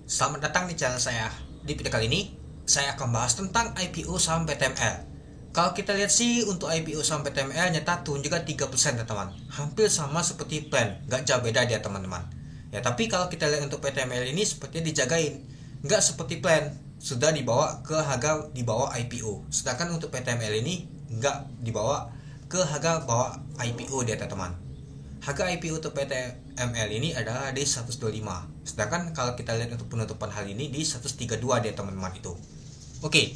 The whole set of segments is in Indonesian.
Selamat datang di channel saya. Di video kali ini, saya akan bahas tentang IPO saham PTML. Kalau kita lihat sih, untuk IPO saham PTML nyata turun juga 3% teman-teman. Hampir sama seperti plan, nggak jauh beda dia teman-teman. Ya, tapi kalau kita lihat untuk PTML ini sepertinya dijagain. Nggak seperti plan, sudah dibawa ke harga di bawah IPO. Sedangkan untuk PTML ini nggak dibawa ke harga bawah IPO dia teman-teman. Harga IPO untuk PTML ini adalah di 125. Sedangkan kalau kita lihat untuk penutupan hari ini di 132 dia teman-teman itu. Oke.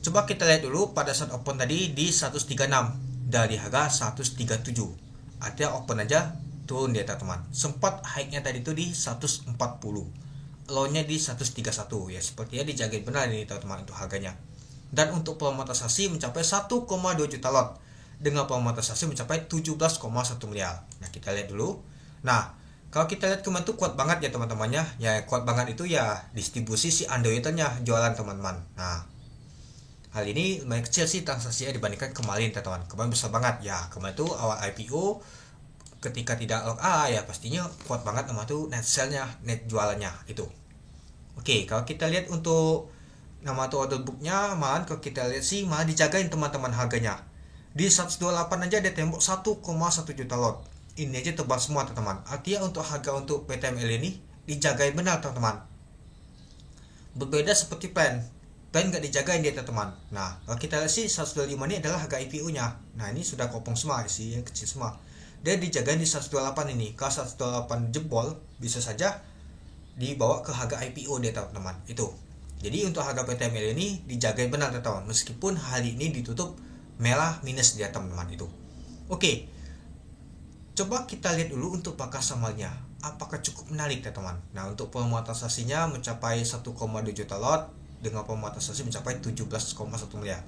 Coba kita lihat dulu pada saat open tadi di 136 dari harga 137. Ada open aja turun dia teman-teman. Sempat high-nya tadi itu di 140. Low-nya di 131 ya, sepertinya dijagain benar ini teman-teman untuk harganya. Dan untuk pemonetisasi mencapai 1,2 juta lot dengan pemonetisasi mencapai 17,1 miliar. Nah, kita lihat dulu. Nah, kalau kita lihat kemarin tuh kuat banget ya teman-temannya. Ya, kuat banget itu ya distribusi si Android-nya jualan teman-teman. Nah, hal ini lumayan kecil sih transaksinya dibandingkan kemarin teman-teman. Kemarin besar banget ya. Kemarin tuh awal IPO ketika tidak lock ya pastinya kuat banget sama tuh net sell-nya, net jualannya itu. Oke, kalau kita lihat untuk nama tuh order book-nya malah kalau kita lihat sih malah dijagain teman-teman harganya. Di 128 aja ada tembok 1,1 juta lot. Ini aja tebal semua teman-teman. Artinya untuk harga untuk PTML ini dijagain benar teman-teman. Berbeda seperti plan. Plan nggak dijagain dia teman-teman. Nah, kalau kita lihat sih 125 ini adalah harga IPO-nya. Nah, ini sudah kopong semua sih, yang kecil semua. Dia dijagain di 128 ini. Kalau 128 jebol bisa saja dibawa ke harga IPO dia teman-teman. Itu. Jadi untuk harga PTML ini dijagain benar teman-teman. Meskipun hari ini ditutup merah minus dia teman-teman itu. Oke. Coba kita lihat dulu untuk bakas samalnya. Apakah cukup menarik teman-teman? Nah, untuk pemonetisasinya mencapai 1,2 juta lot dengan pemonetisasi mencapai 17,1 miliar.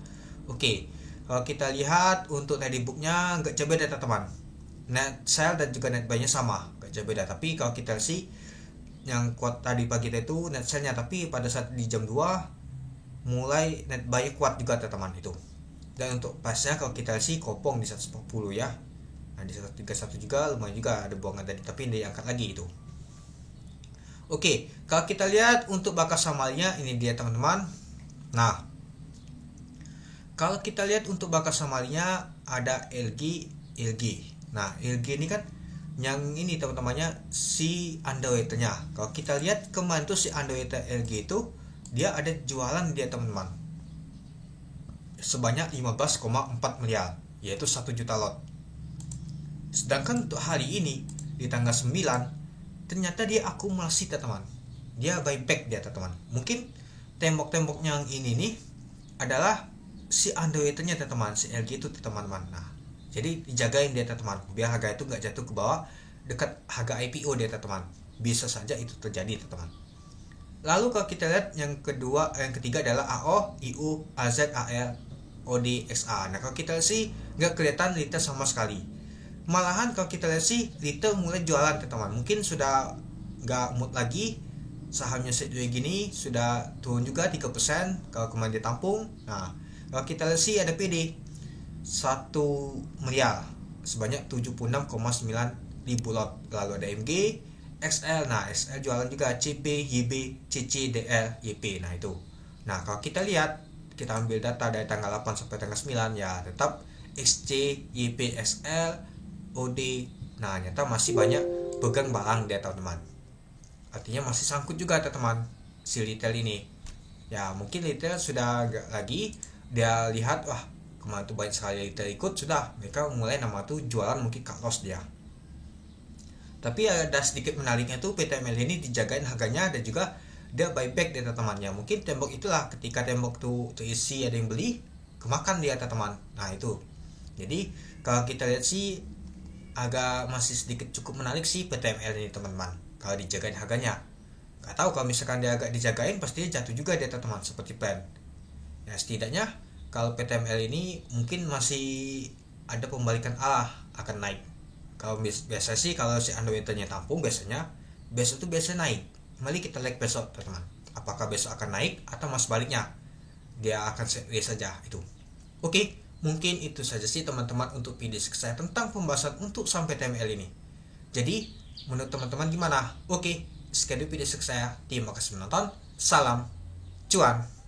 Oke. Kalau kita lihat untuk net book-nya nggak jauh beda teman-teman. Net sell dan juga net buy-nya sama, nggak jauh beda. Tapi kalau kita sih yang kuat tadi pagi itu net sell-nya, tapi pada saat di jam 2 mulai net buy kuat juga teman-teman itu. Dan untuk price-nya kalau kita sih kopong di 140 ya. Nah, di 131 juga lumayan juga ada buangan tadi, tapi ini diangkat lagi itu. Oke, kalau kita lihat untuk bakas samalnya ini dia teman-teman. Nah, kalau kita lihat untuk bakas samalnya ada LG. Nah, LG ini kan yang ini teman-temannya si Android-nya. Kalau kita lihat kemarin tuh si Android LG itu dia ada jualan dia teman-teman sebanyak 15,4 miliar, yaitu 1 juta lot. Sedangkan untuk hari ini di tanggal 9 ternyata dia akumulasi teman-teman. Dia buyback dia teman-teman. Mungkin tembok-tembok yang ini nih adalah si Android-nya teman-teman, si LG itu teman-teman. Nah, jadi dijagain dia teman-teman biar harga itu nggak jatuh ke bawah dekat harga IPO dia teman-teman. Bisa saja itu terjadi teman-teman. Lalu kalau kita lihat yang ketiga adalah AO, IU, AZ, AL, OD, XA. Nah, kalau kita lihat sih nggak kelihatan retail sama sekali. Malahan kalau kita lihat sih retail mulai jualan teman-teman. Mungkin sudah nggak mood lagi. Sahamnya sedih gini sudah turun juga 3% kalau kemarin ditampung. Nah, kalau kita lihat sih ada PD 1 miliar sebanyak 76,9 ribu lot. Lalu ada MG, XL. Nah, XL jualan juga CP, YB, CC, DL, YP. Nah, itu. Nah, kalau kita lihat, kita ambil data dari tanggal 8 sampai tanggal 9 ya, tetap XC, YP, XL, OD. Nah, nyata masih banyak pegang barang dia teman-teman. Artinya masih sangkut juga teman-teman si retail ini. Ya, mungkin retail sudah gak lagi dia lihat wah kemarin tuh banyak sekali retail ikut, sudah mereka mulai nama tuh jualan mungkin cut loss dia. Tapi ada sedikit menariknya tuh PTML ini dijagain harganya dan juga dia buyback dia teman-temannya. Mungkin tembok itulah ketika tembok tuh terisi ada yang beli kemakan dia teman-teman. Nah, itu. Jadi kalau kita lihat sih agak masih sedikit cukup menarik sih PTML ini teman-teman kalau dijagain harganya. Gak tahu kalau misalkan dia agak dijagain pastinya jatuh juga dia teman-teman seperti plan. Ya, setidaknya kalau PTML ini mungkin masih ada pembalikan akan naik. Kalau biasa sih kalau si Android-nya tampung biasanya besok tuh biasa naik. Mari kita lihat besok teman-teman. Apakah besok akan naik atau mas baliknya dia akan sideways saja itu. Oke, mungkin itu saja sih teman-teman untuk video saya tentang pembahasan untuk saham PTML ini. Jadi menurut teman-teman gimana? Oke, Sekian dulu video saya. Terima kasih menonton. Salam cuan.